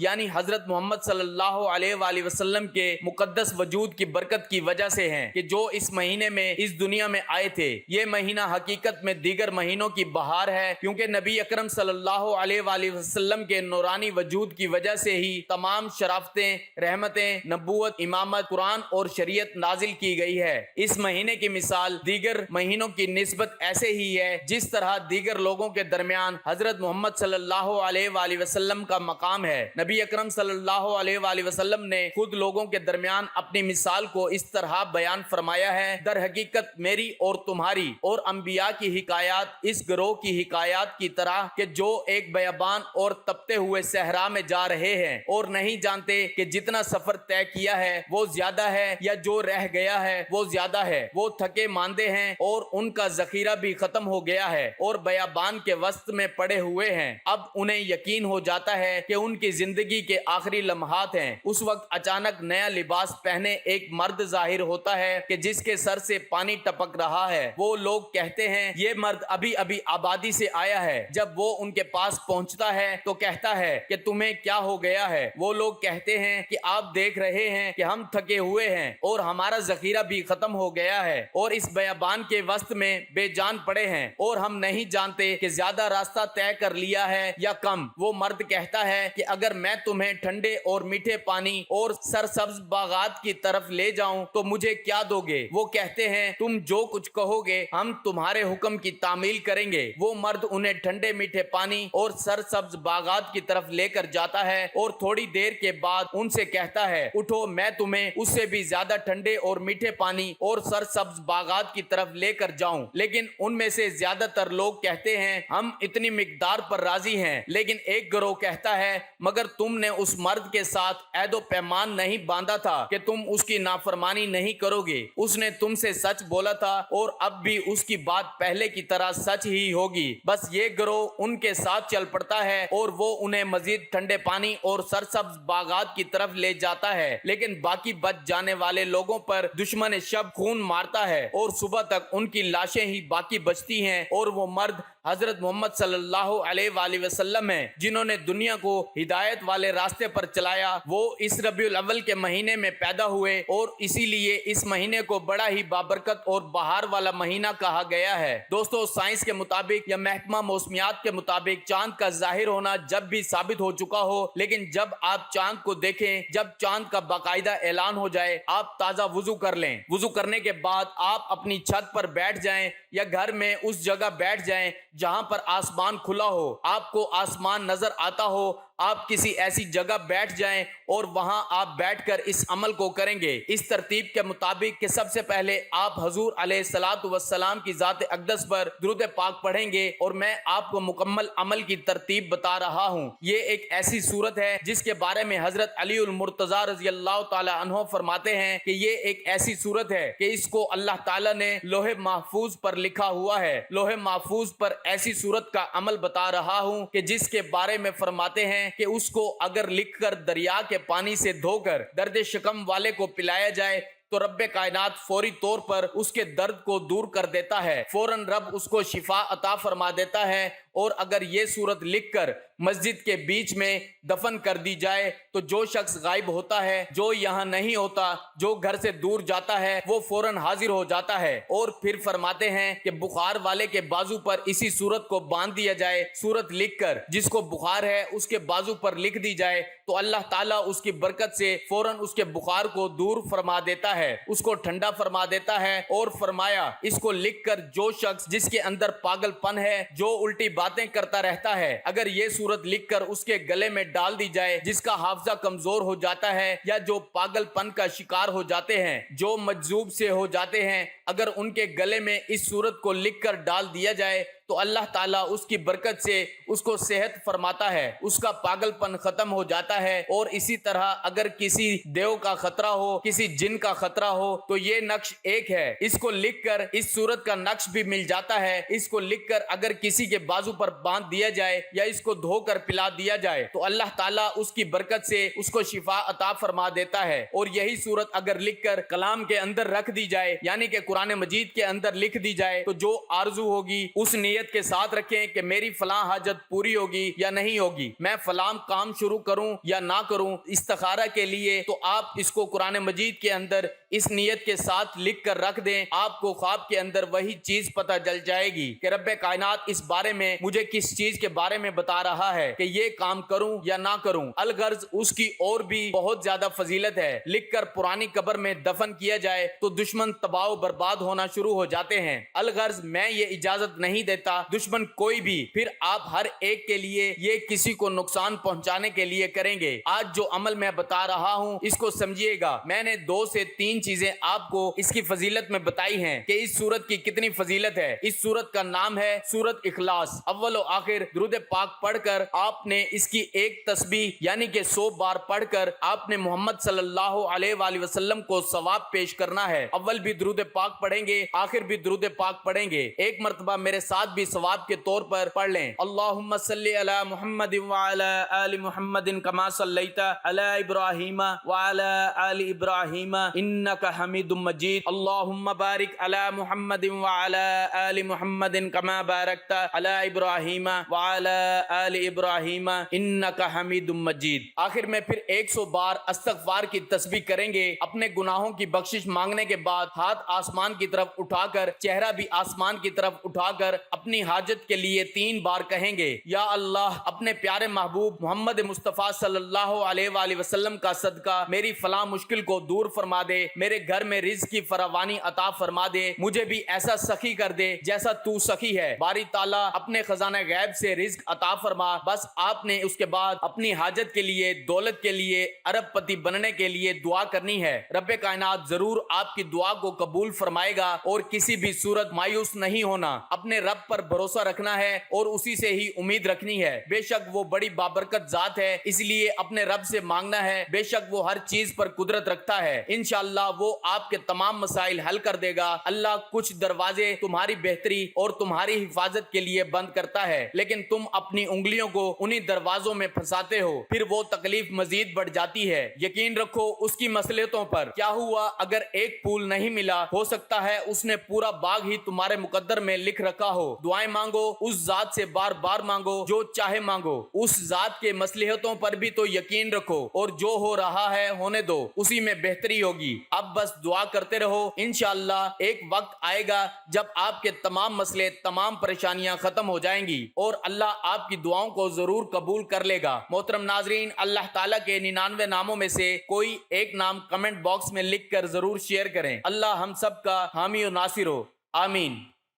یعنی حضرت محمد صلی اللہ علیہ وآلہ وسلم کے مقدس وجود کی برکت کی وجہ سے ہیں کہ جو اس مہینے میں اس دنیا میں آئے تھے۔ یہ مہینہ حقیقت میں دیگر مہینوں کی بہار ہے، کیونکہ نبی اکرم صلی اللہ علیہ وآلہ وسلم کے نورانی وجود کی وجہ سے ہی تمام شرافتیں، رحمتیں، نبوت، امامت، قرآن اور شریعت نازل کی گئی ہے۔ اس مہینے کی مثال دیگر مہینوں کی نسبت ایسے ہی ہے جس طرح دیگر لوگوں کے درمیان حضرت محمد صلی اللہ علیہ وآلہ وسلم کا مقام ہے۔ نبی اکرم صلی اللہ علیہ وآلہ وسلم نے خود لوگوں کے درمیان اپنی مثال کو اس طرح بیان فرمایا ہے: در حقیقت میری اور تمہاری اور انبیاء کی حکایات اس گروہ کی حکایات کی طرح کہ جو ایک بیابان اور تپتے ہوئے صحرا میں جا رہے ہیں اور نہیں جانتے کہ جتنا سفر طے کیا ہے وہ زیادہ ہے یا جو رہ گیا ہے وہ زیادہ ہے۔ وہ تھکے ماندے ہیں اور ان کا ذخیرہ بھی ختم ہو گیا ہے اور بیابان کے وسط میں پڑے ہوئے ہیں۔ اب انہیں یقین ہو جاتا ہے کہ ان کی زندگی کے آخری لمحات ہیں۔ اس وقت اچانک نیا لباس پہنے ایک مرد ظاہر ہوتا ہے کہ جس کے سر سے پانی ٹپک رہا ہے۔ وہ لوگ کہتے ہیں یہ مرد ابھی ابھی آبادی سے آیا ہے۔ جب وہ ان کے پاس پہنچتا ہے تو کہتا ہے کہ تمہیں کیا ہو گیا ہے؟ وہ لوگ کہتے ہیں کہ آپ دیکھ رہے ہیں کہ ہم تھکے ہوئے ہیں اور ہمارا ذخیرہ بھی ختم ہو گیا ہے اور اس بیابان کے وسط میں بے جان پڑے ہیں اور ہم نہیں جانتے کہ زیادہ راستہ طے کر لیا ہے یا کم۔ وہ مرد کہتا ہے کہ اگر میں تمہیں ٹھنڈے اور میٹھے پانی اور سرسبز باغات کی طرف لے جاؤں تو مجھے کیا دو گے؟ وہ کہتے ہیں تم جو کچھ کہو گے ہم تمہارے حکم کی تعمیل کریں گے۔ وہ مرد انہیں ٹھنڈے میٹھے پانی اور سرسبز باغات کی طرف لے کر جاتا ہے اور تھوڑی دیر کے بعد ان سے کہتا ہے اٹھو، میں تمہیں اس سے بھی زیادہ ٹھنڈے اور میٹھے پانی اور سرسبز باغات کی طرف لے کر جاؤں۔ لیکن ان میں سے زیادہ تر لوگ کہتے ہیں ہم اتنی مقدار پر راضی ہیں۔ لیکن ایک گروہ کہتا ہے مگر تم نے اس مرد کے ساتھ عہد و پیمان نہیں باندھا تھا کہ تم اس کی نافرمانی نہیں کرو گے۔ اس نے تم سے سچ بولا تھا اور اب بھی اس کی بات پہلے کی طرح سچ ہی ہوگی۔ بس یہ گروہ ان کے ساتھ چل پڑتا ہے اور وہ انہیں مزید ٹھنڈے پانی اور سرسبز باغات کی طرف لے جاتا ہے، لیکن باقی بچ جانے والے لوگوں پر دشمن شب خون مارتا ہے اور صبح تک ان کی لاشیں ہی باقی بچتی ہیں اور وہ مرد حضرت محمد صلی اللہ علیہ وآلہ وسلم ہیں جنہوں نے دنیا کو ہدایت والے راستے پر چلایا۔ وہ اس ربیع الاول کے مہینے میں پیدا ہوئے اور اسی لیے اس مہینے کو بڑا ہی بابرکت اور بہار والا مہینہ کہا گیا ہے۔ دوستو، سائنس کے مطابق یا محکمہ موسمیات کے مطابق چاند کا ظاہر ہونا جب بھی ثابت ہو چکا ہو، لیکن جب آپ چاند کو دیکھیں، جب چاند کا باقاعدہ اعلان ہو جائے، آپ تازہ وضو کر لیں۔ وضو کرنے کے بعد آپ اپنی چھت پر بیٹھ جائیں یا گھر میں اس جگہ بیٹھ جائیں جہاں پر آسمان کھلا ہو، آپ کو آسمان نظر آتا ہو۔ آپ کسی ایسی جگہ بیٹھ جائیں اور وہاں آپ بیٹھ کر اس عمل کو کریں گے اس ترتیب کے مطابق کہ سب سے پہلے آپ حضور علیہ الصلوۃ والسلام کی ذات اقدس پر درود پاک پڑھیں گے اور میں آپ کو مکمل عمل کی ترتیب بتا رہا ہوں۔ یہ ایک ایسی صورت ہے جس کے بارے میں حضرت علی المرتضیٰ رضی اللہ تعالی عنہ فرماتے ہیں کہ یہ ایک ایسی صورت ہے کہ اس کو اللہ تعالی نے لوح محفوظ پر لکھا ہوا ہے۔ لوح محفوظ پر ایسی صورت کا عمل بتا رہا ہوں کہ جس کے بارے میں فرماتے ہیں کہ اس کو اگر لکھ کر دریا کے پانی سے دھو کر درد شکم والے کو پلایا جائے تو رب کائنات فوری طور پر اس کے درد کو دور کر دیتا ہے، فوراً رب اس کو شفا عطا فرما دیتا ہے۔ اور اگر یہ صورت لکھ کر مسجد کے بیچ میں دفن کر دی جائے تو جو شخص غائب ہوتا ہے، جو یہاں نہیں ہوتا، جو گھر سے دور جاتا ہے، وہ فوراً حاضر ہو جاتا ہے۔ اور پھر فرماتے ہیں کہ بخار والے کے بازو پر اسی صورت کو باندھ دیا جائے، صورت لکھ کر جس کو بخار ہے اس کے بازو پر لکھ دی جائے تو اللہ تعالیٰ اس کی برکت سے فوراً اس کے بخار کو دور فرما دیتا ہے، اس کو ٹھنڈا فرما دیتا ہے۔ اور فرمایا اس کو لکھ کر جو شخص جس کے اندر پاگل پن ہے، جو الٹی باتیں کرتا رہتا ہے، اگر یہ صورت لکھ کر اس کے گلے میں ڈال دی جائے، جس کا حافظہ کمزور ہو جاتا ہے یا جو پاگل پن کا شکار ہو جاتے ہیں، جو مجذوب سے ہو جاتے ہیں، اگر ان کے گلے میں اس صورت کو لکھ کر ڈال دیا جائے تو اللہ تعالیٰ اس کی برکت سے اس کو صحت فرماتا ہے، اس کا پاگل پن ختم ہو جاتا ہے۔ اور اسی طرح اگر کسی دیو کا خطرہ ہو، کسی جن کا خطرہ ہو تو یہ نقش ایک ہے، اس کو لکھ کر اس صورت کا نقش بھی مل جاتا ہے۔ اس کو لکھ کر اگر کسی کے بازو پر باندھ دیا جائے یا اس کو دھو کر پلا دیا جائے تو اللہ تعالیٰ اس کی برکت سے اس کو شفا عطا فرما دیتا ہے۔ اور یہی صورت اگر لکھ کر کلام کے اندر رکھ دی جائے، یعنی کہ قرآن مجید کے اندر لکھ دی جائے، تو جو آرزو ہوگی اس نیت نیت کے ساتھ رکھیں کہ میری فلاں حاجت پوری ہوگی یا نہیں ہوگی، میں فلاں کام شروع کروں یا نہ کروں۔ استخارہ کے لیے تو آپ اس کو قرآن مجید کے اندر اس نیت کے ساتھ لکھ کر رکھ دیں، آپ کو خواب کے اندر وہی چیز پتہ چل جائے گی کہ رب کائنات اس بارے میں مجھے کس چیز کے بارے میں بتا رہا ہے کہ یہ کام کروں یا نہ کروں۔ الغرض اس کی اور بھی بہت زیادہ فضیلت ہے۔ لکھ کر پرانی قبر میں دفن کیا جائے تو دشمن تباہ و برباد ہونا شروع ہو جاتے ہیں۔ الغرض میں یہ اجازت نہیں دیتا دشمن کوئی بھی پھر آپ ہر ایک کے لیے یہ کسی کو نقصان پہنچانے کے لیے کریں گے۔ آج جو عمل میں بتا رہا ہوں اس کو سمجھیے گا۔ میں نے 2 سے 3 چیزیں آپ کو اس کی فضیلت میں بتائی ہیں کہ اس سورت کی کتنی فضیلت ہے۔ اس سورت کا نام ہے سورت اخلاص۔ اول و آخر درود پاک پڑھ کر آپ نے اس کی ایک تسبیح یعنی کہ 100 بار پڑھ کر آپ نے محمد صلی اللہ علیہ وآلہ وسلم کو ثواب پیش کرنا ہے۔ اول بھی درود پاک پڑھیں گے، آخر بھی درود پاک پڑھیں گے۔ ایک مرتبہ میرے ساتھ بھی ثواب کے طور پر پڑھ لیں۔ اللہم صلی علی محمد وعلی آل محمد کما صلیت علی ابراہیم وعلی آل ابراہیم انک حمید مجید۔ اللہم بارک علی محمد وعلی آل محمد کما بارکت علی ابراہیم وعلی آل ابراہیم انک حمید مجید۔ آخر میں پھر 100 بار استغفار کی تسبیح کریں گے۔ اپنے گناہوں کی بخشش مانگنے کے بعد ہاتھ آسمان کی طرف اٹھا کر، چہرہ بھی آسمان کی طرف اٹھا کر اپنی حاجت کے لیے 3 بار کہیں گے، یا اللہ اپنے پیارے محبوب محمد مصطفیٰ صلی اللہ علیہ وآلہ وسلم کا صدقہ میری فلاں مشکل کو دور فرما دے، میرے گھر میں رزق کی فراوانی عطا فرما دے، مجھے بھی ایسا سخی کر دے جیسا تو سخی ہے۔ باری تعالیٰ اپنے خزانہ غیب سے رزق عطا فرما۔ بس آپ نے اس کے بعد اپنی حاجت کے لیے، دولت کے لیے، ارب پتی بننے کے لیے دعا کرنی ہے۔ رب کائنات ضرور آپ کی دعا کو قبول فرمائے گا، اور کسی بھی صورت مایوس نہیں ہونا، اپنے رب پر بھروسہ رکھنا ہے اور اسی سے ہی امید رکھنی ہے۔ بے شک وہ بڑی بابرکت ذات ہے، اس لیے اپنے رب سے مانگنا ہے۔ بے شک وہ ہر چیز پر قدرت رکھتا ہے، انشاءاللہ وہ آپ کے تمام مسائل حل کر دے گا۔ اللہ کچھ دروازے تمہاری بہتری اور تمہاری حفاظت کے لیے بند کرتا ہے، لیکن تم اپنی انگلیوں کو انہی دروازوں میں پھنساتے ہو، پھر وہ تکلیف مزید بڑھ جاتی ہے۔ یقین رکھو اس کی مصلحتوں پر۔ کیا ہوا اگر ایک پھول نہیں ملا؟ ہو سکتا ہے اس نے پورا باغ ہی تمہارے مقدر میں لکھ رکھا ہو۔ دعائیں مانگو، اس ذات سے بار بار مانگو، جو چاہے مانگو۔ اس ذات کے مصلحتوں پر بھی تو یقین رکھو، اور جو ہو رہا ہے ہونے دو، اسی میں بہتری ہوگی۔ اب بس دعا کرتے رہو، انشاءاللہ ایک وقت آئے گا جب آپ کے تمام مسئلے، تمام پریشانیاں ختم ہو جائیں گی، اور اللہ آپ کی دعاؤں کو ضرور قبول کر لے گا۔ محترم ناظرین، اللہ تعالیٰ کے 99 ناموں میں سے کوئی ایک نام کمنٹ باکس میں لکھ کر ضرور شیئر کریں۔ اللہ ہم سب کا حامی و ناصر ہو، آمین۔